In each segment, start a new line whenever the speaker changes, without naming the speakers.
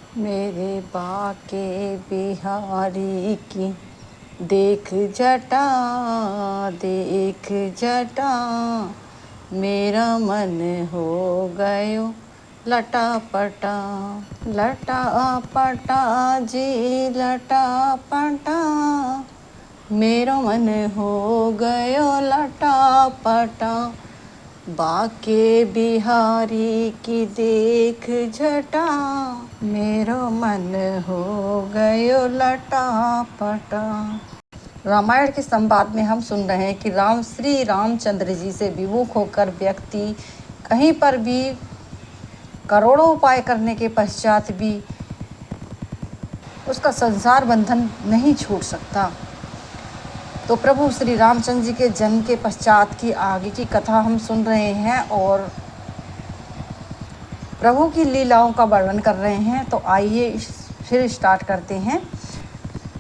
मेरे बाके बिहारी की देख जटा, देख जटा, मेरा मन हो गयो लटापटा। लटापटा जी लटापटा, मेरो मन हो गयो लटापटा। बाके बिहारी की देख जटा, मेरो मन हो गयो लटापटा। रामायण के संवाद में हम सुन रहे हैं कि श्री रामचंद्र जी से विमुख होकर व्यक्ति कहीं पर भी करोड़ों उपाय करने के पश्चात भी उसका संसार बंधन नहीं छूट सकता। तो प्रभु श्री रामचंद्र जी के जन्म के पश्चात की आगे की कथा हम सुन रहे हैं और प्रभु की लीलाओं का वर्णन कर रहे हैं। तो आइए फिर स्टार्ट करते हैं।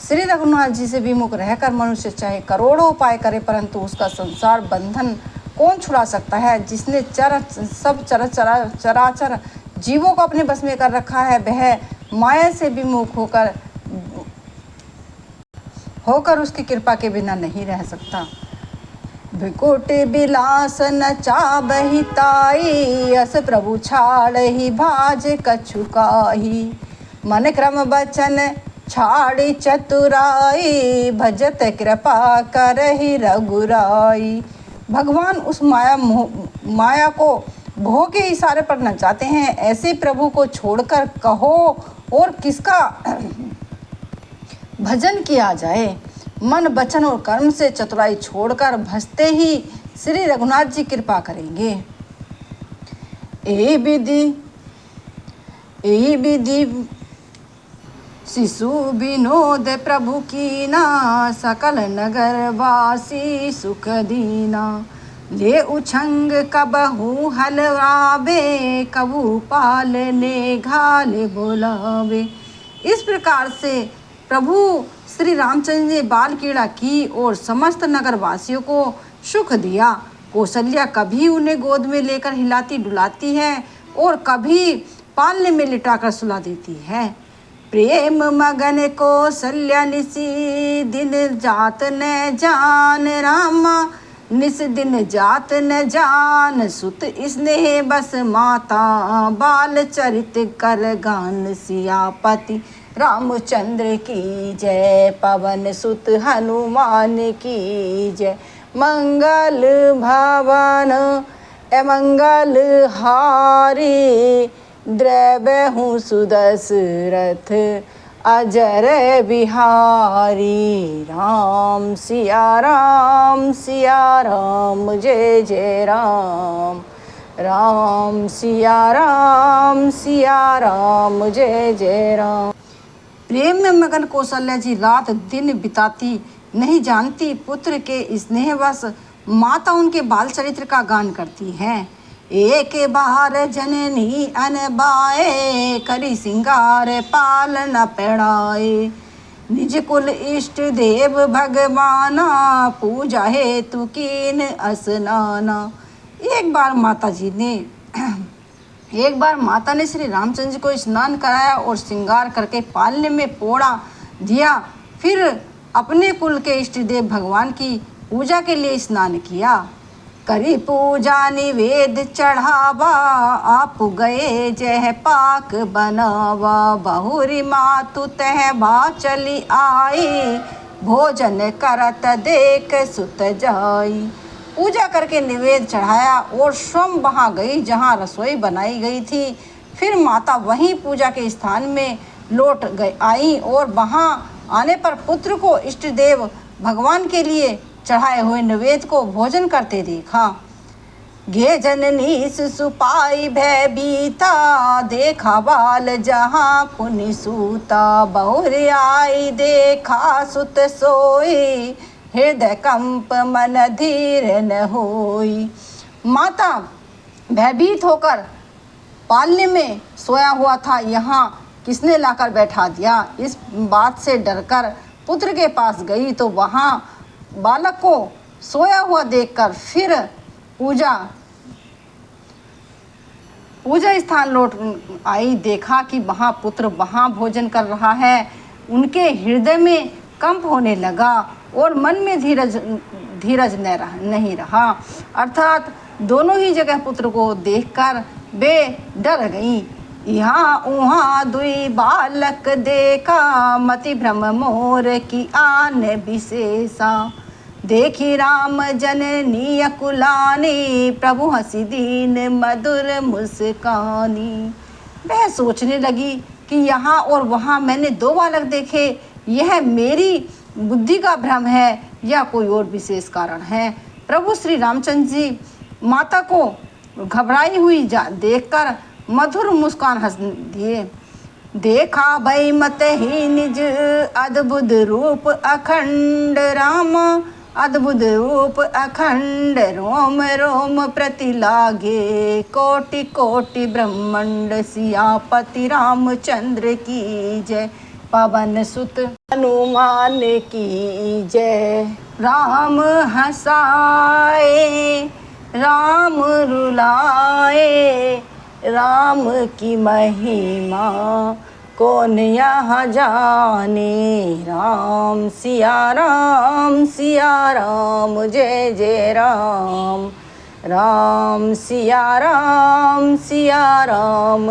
श्री रघुनाथ जी से विमुख रहकर मनुष्य चाहे करोड़ों उपाय करे परंतु उसका संसार बंधन कौन छुड़ा सकता है। जिसने चराचर जीवों को अपने बस में कर रखा है वह माया से विमुख होकर उसकी कृपा के बिना नहीं रह सकता। भृकुट बिलास न चाबहि ताई, अस प्रभु छाड़ ही भाज कछुकाही। मन क्रम बचन छाड़ी चतुराई, भजत कृपा करहि रघुराई। भगवान उस माया को भोग के इशारे पर नचाते हैं। ऐसे प्रभु को छोड़कर कहो और किसका भजन किया जाए। मन वचन और कर्म से चतुराई छोड़कर भजते ही श्री रघुनाथ जी कृपा करेंगे। यही विधि शिशु विनोद प्रभु कीना, सकल नगर वासी सुख दीना। ले उछंग कबहू हलवावे, कबू पाल ले घाल बोलावे। इस प्रकार से प्रभु श्री रामचंद्र ने बाल क्रीड़ा की और समस्त नगरवासियों को सुख दिया। कौशल्या कभी उन्हें गोद में लेकर हिलाती डुलाती है और कभी पालने में लिटाकर सुला देती है। प्रेम मगन कौशल्या निसी दिन जात न जान रामा, निस दिन जात न जान। सुत स्नेह बस माता, बाल चरित कर गान। सियापति रामचंद्र की जय, पवन सुत हनुमान की जय। मंगल भवन मंगल हारी, द्रवहु सुदशरथ अजर बिहारी। राम सिया राम जय जय राम। राम सिया राम जय जय राम। प्रेम में मगन कौशल्या जी रात दिन बिताती नहीं जानती। पुत्र के स्नेहवश माता उनके बाल चरित्र का गान करती है। एक बार जननी अनबाए, करी सिंगार पालन पेड़ाए। निज कुल इष्ट देव भगवाना, पूजा हेतु कीन असनाना। एक बार माता ने श्री रामचंद्र जी को स्नान कराया और श्रृंगार करके पालने में पोड़ा दिया। फिर अपने कुल के इष्ट देव भगवान की पूजा के लिए स्नान किया। करी पूजा निवेद चढ़ावा, आप गए जह पाक बनावा। बहुरी मातु तह बा चली आई, भोजन करत देख सुत जाई। पूजा करके निवेद चढ़ाया और स्वयं वहाँ गई जहाँ रसोई बनाई गई थी। फिर माता वहीं पूजा के स्थान में लौट आई और वहाँ आने पर पुत्र को इष्ट देव भगवान के लिए चढ़ाए हुए निवेद को भोजन करते देखा। घे जननी सुपाई भयभीता, देखा बाल जहाँ पुनि सूता। बहुरी आई देखा सुत सोई, हृदय कंप मन धीर न होई। माता भयभीत होकर पालने में सोया हुआ था, यहाँ किसने लाकर बैठा दिया। इस बात से डरकर पुत्र के पास गई तो वहाँ बालक को सोया हुआ देखकर फिर पूजा स्थान लौट आई, देखा कि वहाँ पुत्र वहाँ भोजन कर रहा है। उनके हृदय में कंप होने लगा और मन में धीरज नहीं रहा। अर्थात दोनों ही जगह पुत्र को देखकर वे डर गईं। यहाँ उहाँ दुई बालक देखा, मति भ्रम मोर की आन विशेषा। देखी राम जननी अकुलानी, प्रभु हंसी दीन मधुर मुस्कानी। वह सोचने लगी कि यहाँ और वहाँ मैंने दो बालक देखे, यह मेरी बुद्धि का भ्रम है या कोई और विशेष कारण है। प्रभु श्री रामचंद्र जी माता को घबराई हुई देखकर मधुर मुस्कान हंस दिए। देखा भई मत ही निज अद्भुत रूप अखंड, राम अद्भुत रूप अखंड, रोम रोम प्रति लागे, कोटि कोटि ब्रह्मांड सियापति रामचंद्र की जय, पवन सुत हनुमान की जय। राम हंसाए राम रुलाए, राम की महिमा कौन यहाँ जाने, राम सिया राम जय जय राम, राम सिया राम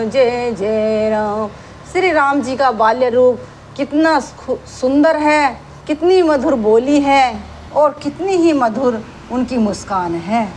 जय जय राम। श्री राम जी का बाल्य रूप कितना सुंदर है, कितनी मधुर बोली है और कितनी ही मधुर उनकी मुस्कान है,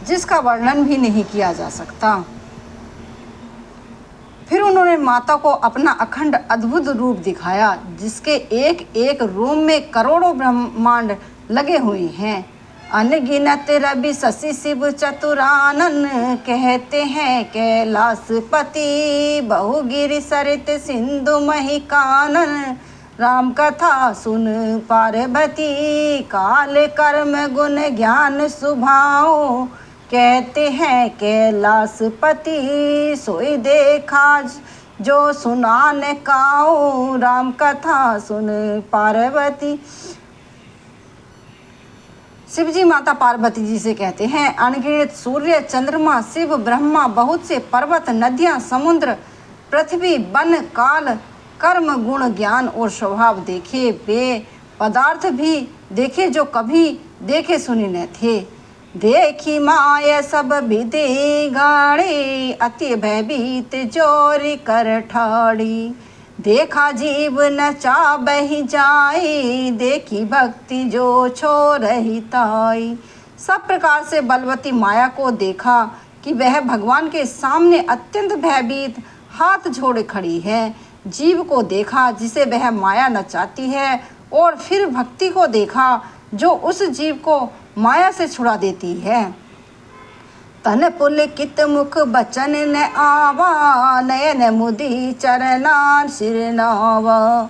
जिसका वर्णन भी नहीं किया जा सकता। फिर उन्होंने माता को अपना अखंड अद्भुत रूप दिखाया, जिसके एक एक रोम में करोड़ों ब्रह्मांड लगे हुए हैं। अनगिनत रवि शशि शिव चतुरानन, कहते हैं कैलाशपति, बहुगिरि सरित सिंधु मही कानन, राम कथा सुन पार्वती, काल कर्म गुण ज्ञान सुभाओ, कहते हैं कैलाशपति, सोई देखा जो सुनान काओ, राम कथा सुन पार्वती। शिव जी माता पार्वती जी से कहते हैं, अनगिनत सूर्य चंद्रमा शिव ब्रह्मा, बहुत से पर्वत नदियां समुद्र पृथ्वी वन काल कर्म गुण ज्ञान और स्वभाव देखे, वे पदार्थ भी देखे जो कभी देखे सुने न थे। देखी माया सब विधि गाड़ी, अति भयभीत जोरी कर ठाड़ी, देखा जीव न चाबहि जाई, देखी भक्ति जो छोड़हि ताई। सब प्रकार से बलवती माया को देखा कि वह भगवान के सामने अत्यंत भयभीत हाथ जोड़े खड़ी है। जीव को देखा जिसे वह माया नचाती है, और फिर भक्ति को देखा जो उस जीव को माया से छुड़ा देती है। तन पुलकित मुख बचन न आवा, नयन मुदी चरनार सिरनावा,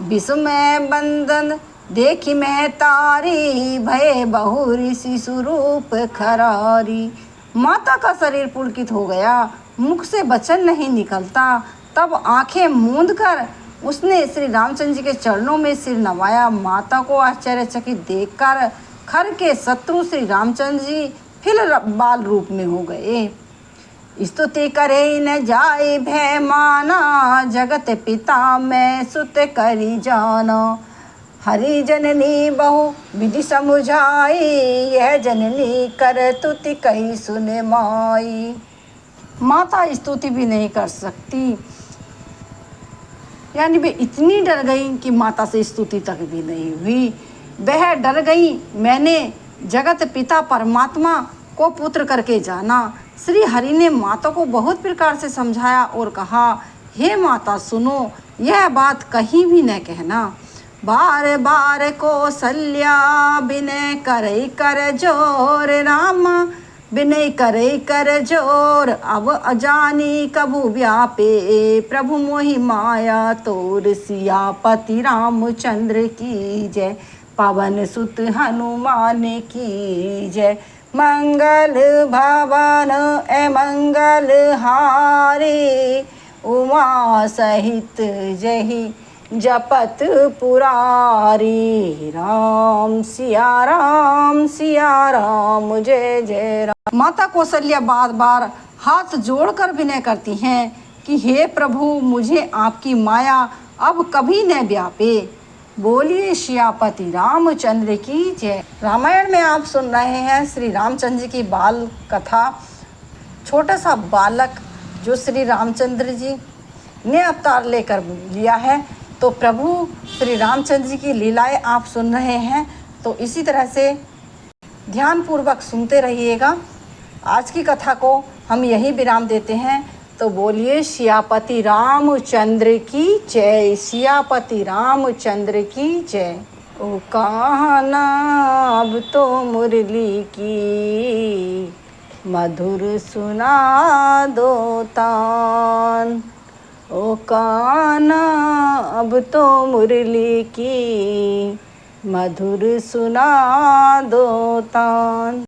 विस्मय बंधन देखी मैं तारी, भय बहुरी शिशु रूप खरारी। माता का शरीर पुलकित हो गया, मुख से वचन नहीं निकलता। तब आंखें मूंद कर उसने श्री रामचंद्र जी के चरणों में सिर नवाया। माता को आश्चर्यचकित देखकर खर के शत्रु श्री रामचंद्र जी फिर बाल रूप में हो गए। स्तुति करे न जाए भय माना, जगत पिता मैं सुत करी जाना, हरि जननी बहु विधि समुझाई, यह जननी कर तुति कही सुन माई। माता स्तुति भी नहीं कर सकती, यानी वे इतनी डर गई कि माता से स्तुति तक भी नहीं हुई। वह डर गई, मैंने जगत पिता परमात्मा को पुत्र करके जाना। श्री हरि ने माता को बहुत प्रकार से समझाया और कहा, हे माता सुनो, यह बात कहीं भी न कहना। बार बार कौशल्या विनय करे कर जोर, रामा विनय करे कर जोर, अब अजानी कभू व्यापे, प्रभु मोहि माया तोर, सियापति रामचंद्र की जय, पवन सुत हनुमान की जय। मंगल भवन ए मंगल हारी, उमा सहित जही जपत पुरारी, राम सिया राम जय जय राम। माता कौशल्या बार बार हाथ जोड़कर विनय करती हैं कि हे प्रभु, मुझे आपकी माया अब कभी न व्यापे। बोलिए सियापति रामचंद्र की जय। रामायण में आप सुन रहे हैं श्री रामचंद्र जी की बाल कथा। छोटा सा बालक जो श्री रामचंद्र जी ने अवतार लेकर लिया है, तो प्रभु श्री रामचंद्र जी की लीलाएं आप सुन रहे हैं, तो इसी तरह से ध्यानपूर्वक सुनते रहिएगा। आज की कथा को हम यही विराम देते हैं। तो बोलिए सियापति रामचंद्र की जय, सियापति रामचंद्र की जय। ओ कान्हा अब तो मुरली की मधुर सुना दो तान। ओ कान्हा अब तो मुरली की मधुर सुना दो तान।